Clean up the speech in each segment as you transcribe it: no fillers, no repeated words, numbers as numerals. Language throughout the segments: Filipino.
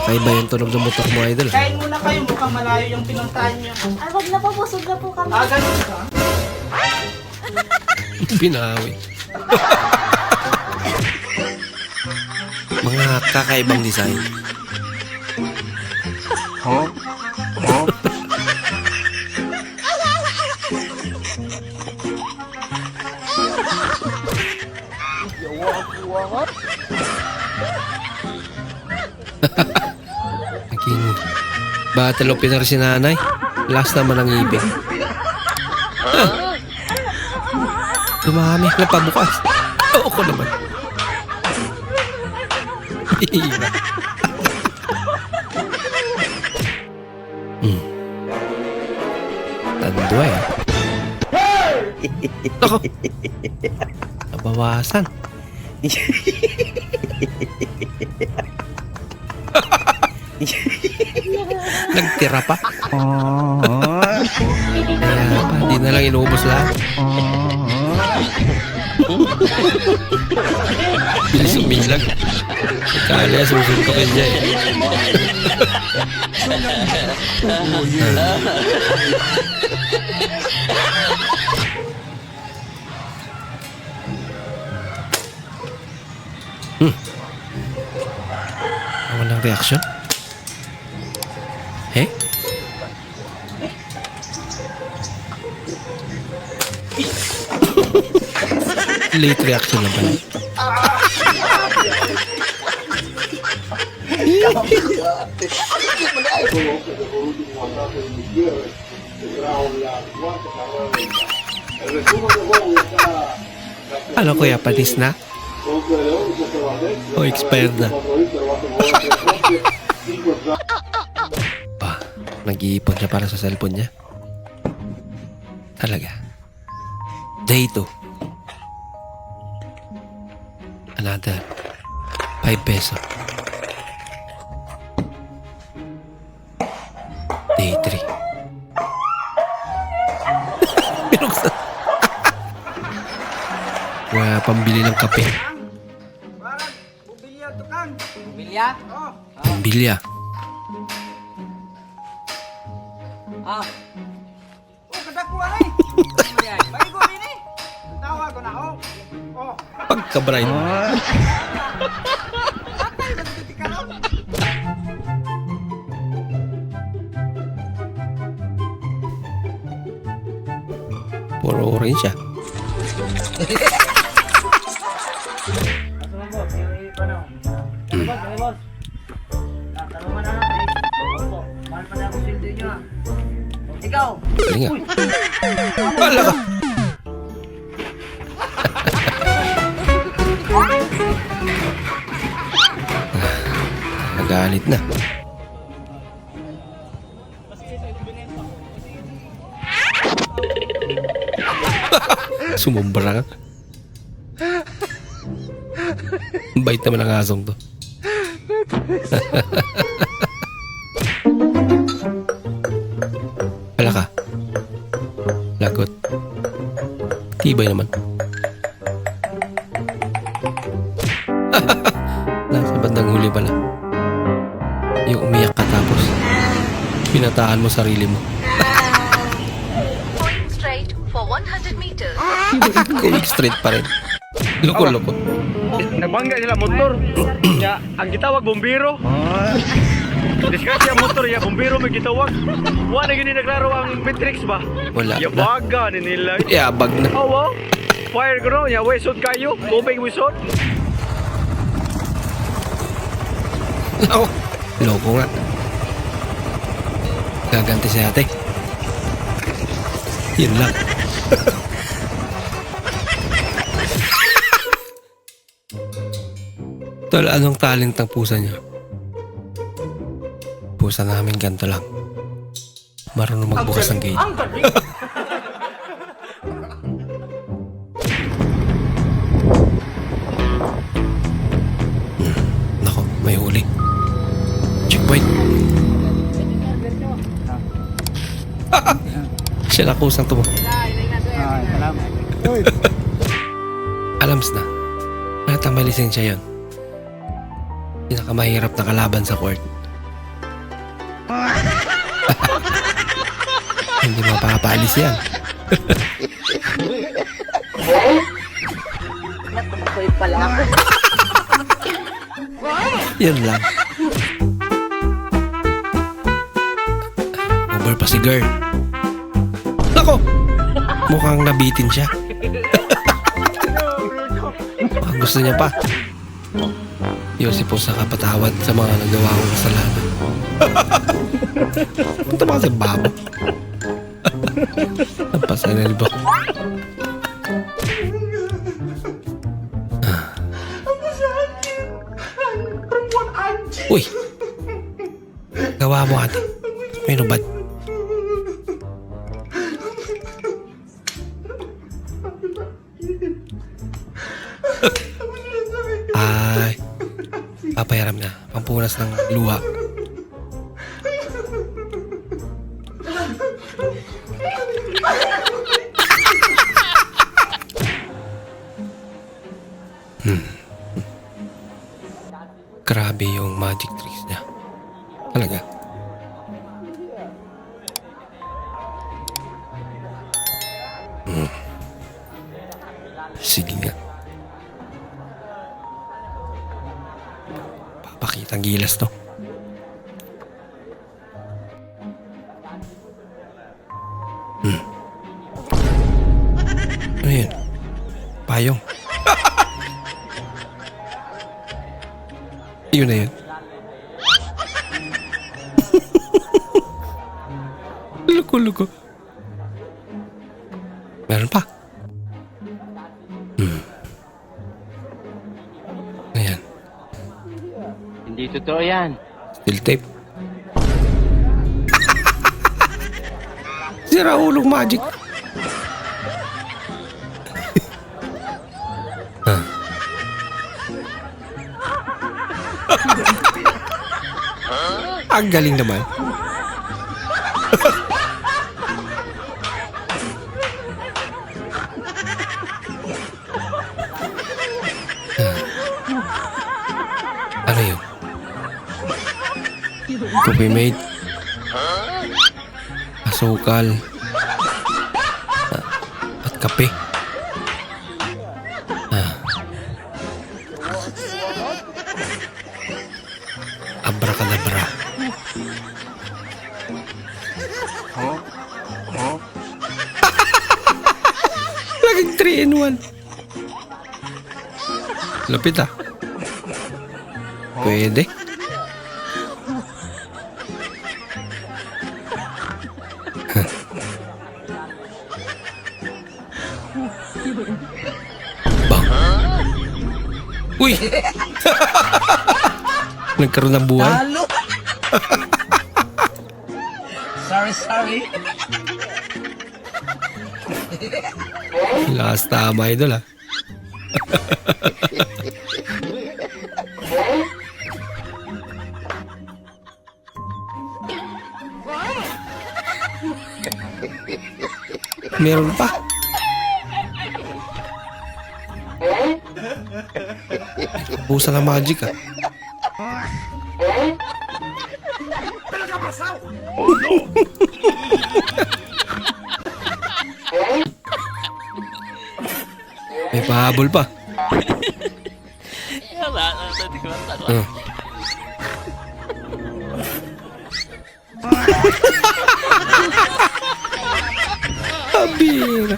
Kaiba yung tunog ng motor mo, idol. Kain muna kayo, mukhang malayo yung pinuntahan nyo. Ay, wag na po, busog na po kami. Ganun ka? Binawi. Mga kakaibang design. Naging battle of Pinar si nanay. Last naman ang ibig. Dumami na pabukas. Oo ko naman. Tandwa eh. Ako. Nabawasan. Nagtira pa. Kaya pa, di na lang inuubos lahat. Bilis umilag. Kaya susuntokin niya eh. Walang reaction? Eh? Late reaction na pala. Ano kuya, panis na? O expired na? Nag-iipon siya para sa cellphone niya. Talaga. Day 2. Another 5 peso. Day 3. Pinuksan. Wala pambili ng kape. Bubilya to kang. Bubilya? Oo. Pambilya. Kadakuha na eh. Baligo rin eh. Tawa ko na ako. Pagka-bright. Atay, nagtiti ka lang. Puro orange siya. Ikaw. Galing nga. Wala ka. Nagalit na. Sumumbra ka. Bait naman ang asong to. Wala ka. Lagot. Tibay naman. Nasa bandang huli pala. Yung umiyak ka tapos pinataan mo sarili mo. Going straight for 100 meters. Going straight pa rin. Loko-loko. Nabangga sila motor. Ya, ang gitawag bombero. Discard yung motor ya, bombero may gitawag. Wala na gini naglaro ang Matrix ba? Wala Ya na. baga ni nila. Iabag na. Oh, wow. Fire ko no, ya wesod kayo. Tubig wesod. Ako. Loko nga. Gaganti si ate. Yun lang. Tol, anong talent ng pusa niya? Pusa namin ganito lang. Marunong magbukas ng gate. Ang galing. Nako, may huli. Checkpoint. Siya na kusang tumo. Salamat. Alams na. Lahat ang may lisensya yun. Pinakamahirap na kalaban sa court. Hindi mapapaalis yan. Natumakoy pala ako. Yun lang. Over pa si girl. Nako! Mukhang nabitin siya. Baka gusto niya pa. Yosip po sa kapatawad sa mga nagawa kong kasalanan. Punta ba kasi babo? Ang pasanel ba? Uy! Gawa mo ate. May nubad. Ay. Papayaram na. Pampunas ng luha. Grabe yung magic tricks niya. Talaga. Sige nga. Papakita ang gilas to. Ano yun? Payong. Yun na yun. Luko-luko. Meron pa. Ayan. Hindi totoo yan. Steel tape. Sira ulong magic. Ang galing naman. Ano yun? Coffee mate. Asukal. At kape. Abracadabra. Laging 3 in 1. Lapit ah. Pwede. Bang. Uy! Nagkaroon ng buhay. Sorry. Lakas tama idol ah. Meron pa. Busa ng magic ah. May pahabol pa. Abira.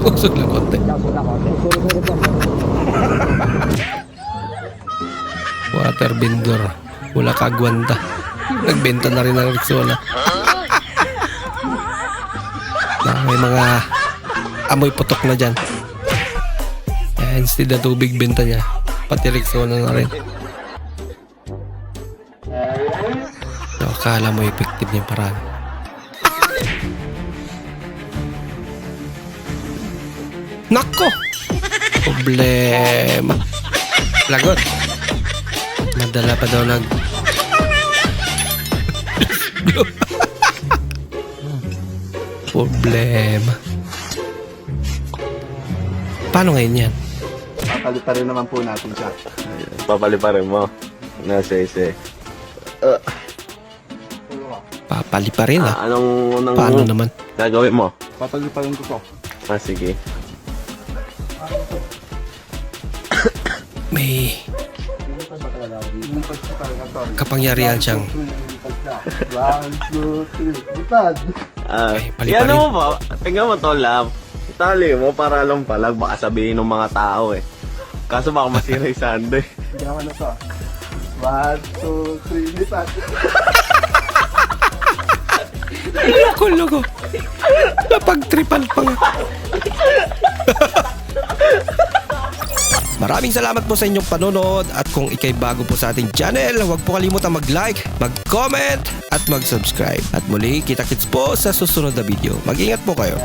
Usog lang konti. Water vendor. Wala kagwanta. Nagbenta na rin ng Rexona. May mga amoy putok na dyan. Kaya instead na tubig benta niya, pati Rexona na rin. So, akala mo effective yung paraan. Nako! Problema. Lagot. Madala pa daw problema. Paano ngayon yan? Papaliparin naman po natin siya. Papaliparin mo. Nasa ise. Papali pa rin ah. Anong Paano naman? gagawin mo? Papaliparin ko to. Ah, sige. May kapangyarihan siyang 1, 2, 3. Butad. Ay, paliparin. Yan mo ba? Tingnan mo to, love. Tali mo para lang palag. Baka sabihin ng mga tao eh. Kaso baka masira yung sando eh. Hindi ako na to. 1, 2, 3. Butad. Loko. Napagtripan pa nga. Maraming salamat po sa inyong panonood at kung ikay bago po sa ating channel, huwag po kalimutang mag-like, mag-comment at mag-subscribe. At muli, kita-kits po sa susunod na video. Mag-ingat po kayo.